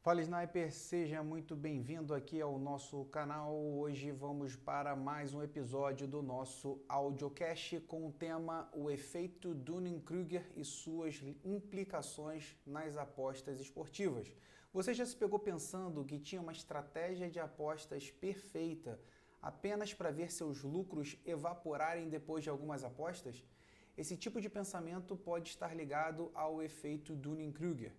Fala Sniper, seja muito bem-vindo aqui ao nosso canal. Hoje vamos para mais um episódio do nosso audiocast com o tema o efeito Dunning-Kruger e suas implicações nas apostas esportivas. Você já se pegou pensando que tinha uma estratégia de apostas perfeita apenas para ver seus lucros evaporarem depois de algumas apostas? Esse tipo de pensamento pode estar ligado ao efeito Dunning-Kruger.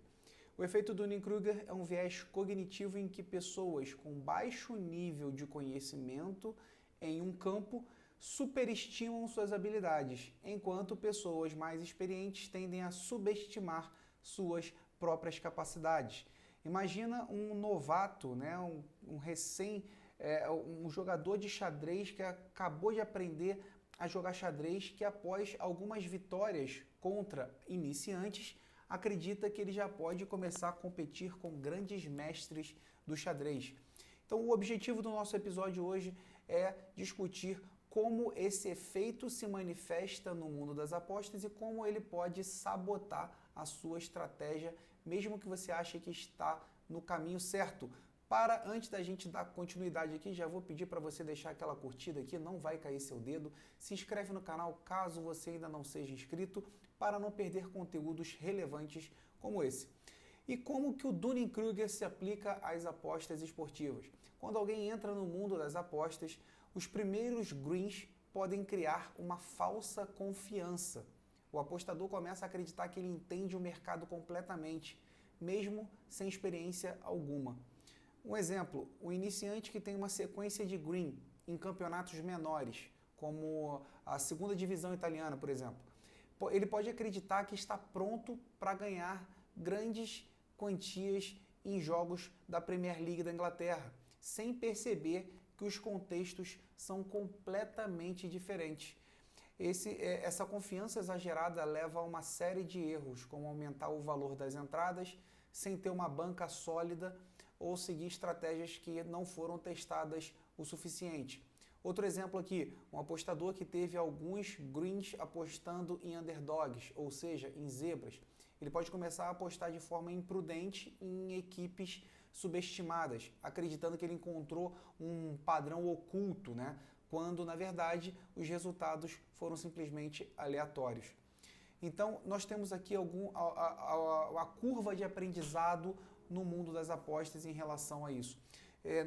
O efeito Dunning-Kruger é um viés cognitivo em que pessoas com baixo nível de conhecimento em um campo superestimam suas habilidades, enquanto pessoas mais experientes tendem a subestimar suas próprias capacidades. Imagina um novato, né, um jogador de xadrez que acabou de aprender a jogar xadrez, que após algumas vitórias contra iniciantes, acredita que ele já pode começar a competir com grandes mestres do xadrez. Então, o objetivo do nosso episódio hoje é discutir como esse efeito se manifesta no mundo das apostas e como ele pode sabotar a sua estratégia, mesmo que você ache que está no caminho certo. Antes da gente dar continuidade aqui, já vou pedir para você deixar aquela curtida aqui, não vai cair seu dedo. Se inscreve no canal caso você ainda não seja inscrito, para não perder conteúdos relevantes como esse. E como que o Dunning-Kruger se aplica às apostas esportivas? Quando alguém entra no mundo das apostas, os primeiros greens podem criar uma falsa confiança. O apostador começa a acreditar que ele entende o mercado completamente, mesmo sem experiência alguma. Um exemplo, o iniciante que tem uma sequência de green em campeonatos menores, como a segunda divisão italiana, por exemplo, ele pode acreditar que está pronto para ganhar grandes quantias em jogos da Premier League da Inglaterra, sem perceber que os contextos são completamente diferentes. Essa confiança exagerada leva a uma série de erros, como aumentar o valor das entradas sem ter uma banca sólida ou seguir estratégias que não foram testadas o suficiente. Outro exemplo aqui, um apostador que teve alguns greens apostando em underdogs, ou seja, em zebras. Ele pode começar a apostar de forma imprudente em equipes subestimadas, acreditando que ele encontrou um padrão oculto, né? Quando, na verdade, os resultados foram simplesmente aleatórios. Então, nós temos aqui a curva de aprendizado no mundo das apostas em relação a isso.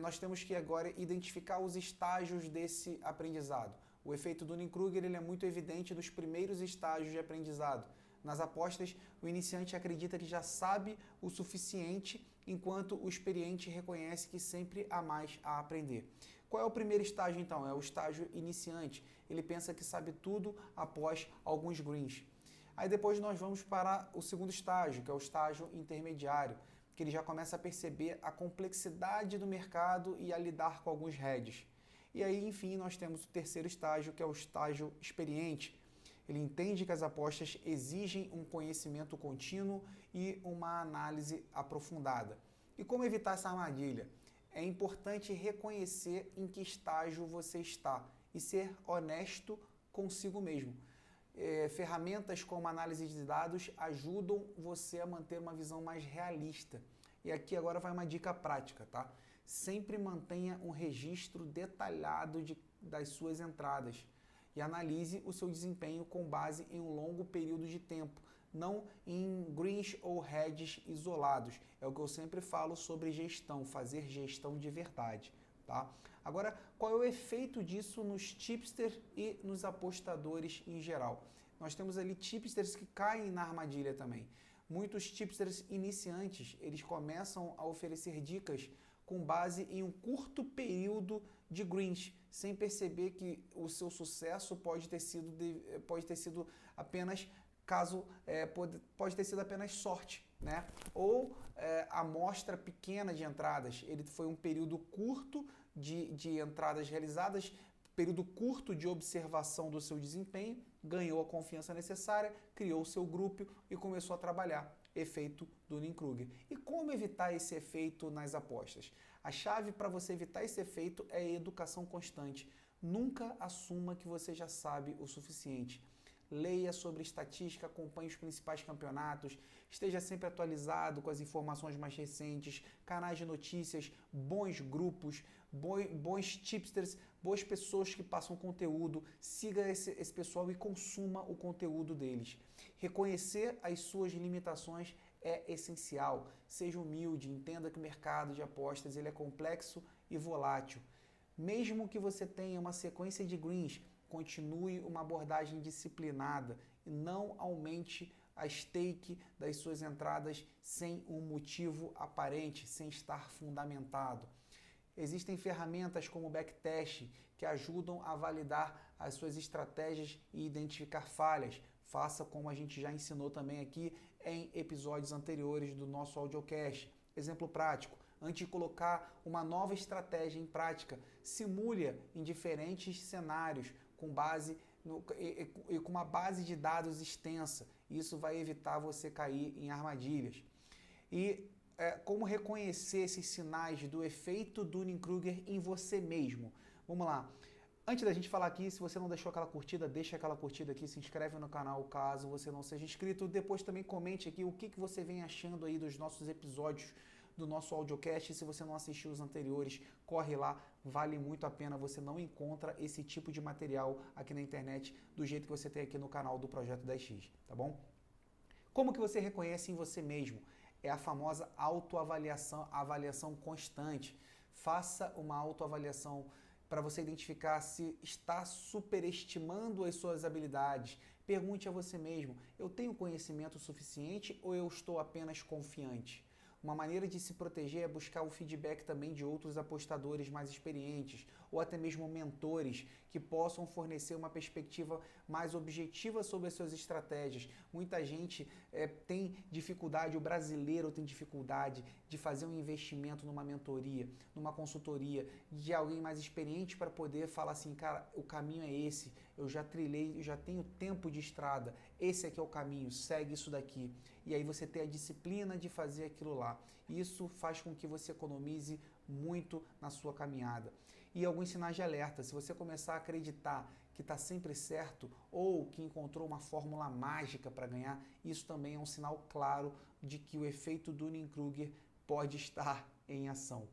Nós temos que agora identificar os estágios desse aprendizado. O efeito Dunning-Kruger ele é muito evidente nos primeiros estágios de aprendizado. Nas apostas, o iniciante acredita que já sabe o suficiente, enquanto o experiente reconhece que sempre há mais a aprender. Qual é o primeiro estágio, então? É o estágio iniciante. Ele pensa que sabe tudo após alguns greens. Aí depois nós vamos para o segundo estágio, que é o estágio intermediário, que ele já começa a perceber a complexidade do mercado e a lidar com alguns hedges. E aí, enfim, nós temos o terceiro estágio, que é o estágio experiente. Ele entende que as apostas exigem um conhecimento contínuo e uma análise aprofundada. E como evitar essa armadilha? É importante reconhecer em que estágio você está e ser honesto consigo mesmo. Ferramentas como análise de dados ajudam você a manter uma visão mais realista. E aqui agora vai uma dica prática, tá? Sempre mantenha um registro detalhado das suas entradas e analise o seu desempenho com base em um longo período de tempo, não em greens ou hedges isolados. É o que eu sempre falo sobre gestão, fazer gestão de verdade. Tá? Agora, qual é o efeito disso nos tipsters e nos apostadores em geral? Nós temos ali tipsters que caem na armadilha também. Muitos tipsters iniciantes, eles começam a oferecer dicas com base em um curto período de greens, sem perceber que o seu sucesso pode ter sido apenas pode ter sido apenas sorte, né? Ou amostra pequena de entradas. Ele foi um período curto de entradas realizadas, período curto de observação do seu desempenho, ganhou a confiança necessária, criou o seu grupo e começou a trabalhar. Efeito Dunning-Kruger. E como evitar esse efeito nas apostas? A chave para você evitar esse efeito é a educação constante. Nunca assuma que você já sabe o suficiente. leia sobre estatística, acompanhe os principais campeonatos, esteja sempre atualizado com as informações mais recentes, canais de notícias, bons grupos, bons tipsters, boas pessoas que passam conteúdo, siga esse pessoal e consuma o conteúdo deles. Reconhecer as suas limitações é essencial. Seja humilde, entenda que o mercado de apostas ele é complexo e volátil. Mesmo que você tenha uma sequência de greens, continue uma abordagem disciplinada e não aumente a stake das suas entradas sem um motivo aparente, sem estar fundamentado. Existem ferramentas como o backtest que ajudam a validar as suas estratégias e identificar falhas. Faça como a gente já ensinou também aqui em episódios anteriores do nosso audiocast. Exemplo prático: antes de colocar uma nova estratégia em prática, simule em diferentes cenários com uma base de dados extensa. Isso vai evitar você cair em armadilhas. E como reconhecer esses sinais do efeito Dunning-Kruger em você mesmo? Vamos lá. Antes da gente falar aqui, se você não deixou aquela curtida, deixa aquela curtida aqui, se inscreve no canal caso você não seja inscrito. Depois também comente aqui o que você vem achando aí dos nossos episódios do nosso audiocast. Se você não assistiu os anteriores, corre lá, vale muito a pena. Você não encontra esse tipo de material aqui na internet do jeito que você tem aqui no canal do Projeto 10X, tá bom? Como que você reconhece em você mesmo? É a famosa autoavaliação, avaliação constante. Faça uma autoavaliação para você identificar se está superestimando as suas habilidades. Pergunte a você mesmo: eu tenho conhecimento suficiente ou eu estou apenas confiante? Uma maneira de se proteger é buscar o feedback também de outros apostadores mais experientes ou até mesmo mentores que possam fornecer uma perspectiva mais objetiva sobre as suas estratégias. Muita gente tem dificuldade, o brasileiro tem dificuldade de fazer um investimento numa mentoria, numa consultoria, de alguém mais experiente para poder falar assim: cara, o caminho é esse, eu já trilhei, eu já tenho tempo de estrada, esse aqui é o caminho, segue isso daqui. E aí você tem a disciplina de fazer aquilo lá. Isso faz com que você economize muito na sua caminhada. E alguns sinais de alerta: se você começar a acreditar que está sempre certo ou que encontrou uma fórmula mágica para ganhar, isso também é um sinal claro de que o efeito Dunning-Kruger pode estar em ação.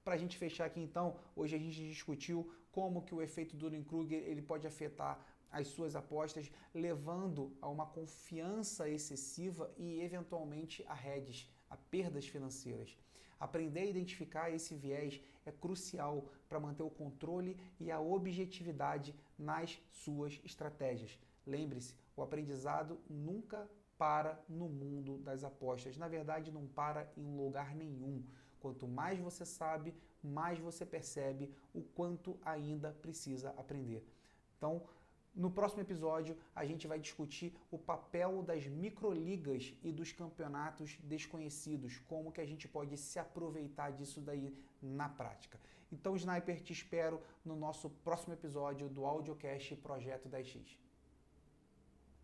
Para a gente fechar aqui então, hoje a gente discutiu como que o efeito Dunning-Kruger ele pode afetar as suas apostas, levando a uma confiança excessiva e eventualmente a hedges, a perdas financeiras. Aprender a identificar esse viés é crucial para manter o controle e a objetividade nas suas estratégias. Lembre-se, o aprendizado nunca para no mundo das apostas. Na verdade, não para em lugar nenhum. Quanto mais você sabe, mais você percebe o quanto ainda precisa aprender. Então, no próximo episódio, a gente vai discutir o papel das microligas e dos campeonatos desconhecidos, como que a gente pode se aproveitar disso daí na prática. Então, Sniper, te espero no nosso próximo episódio do audiocast Projeto 10X.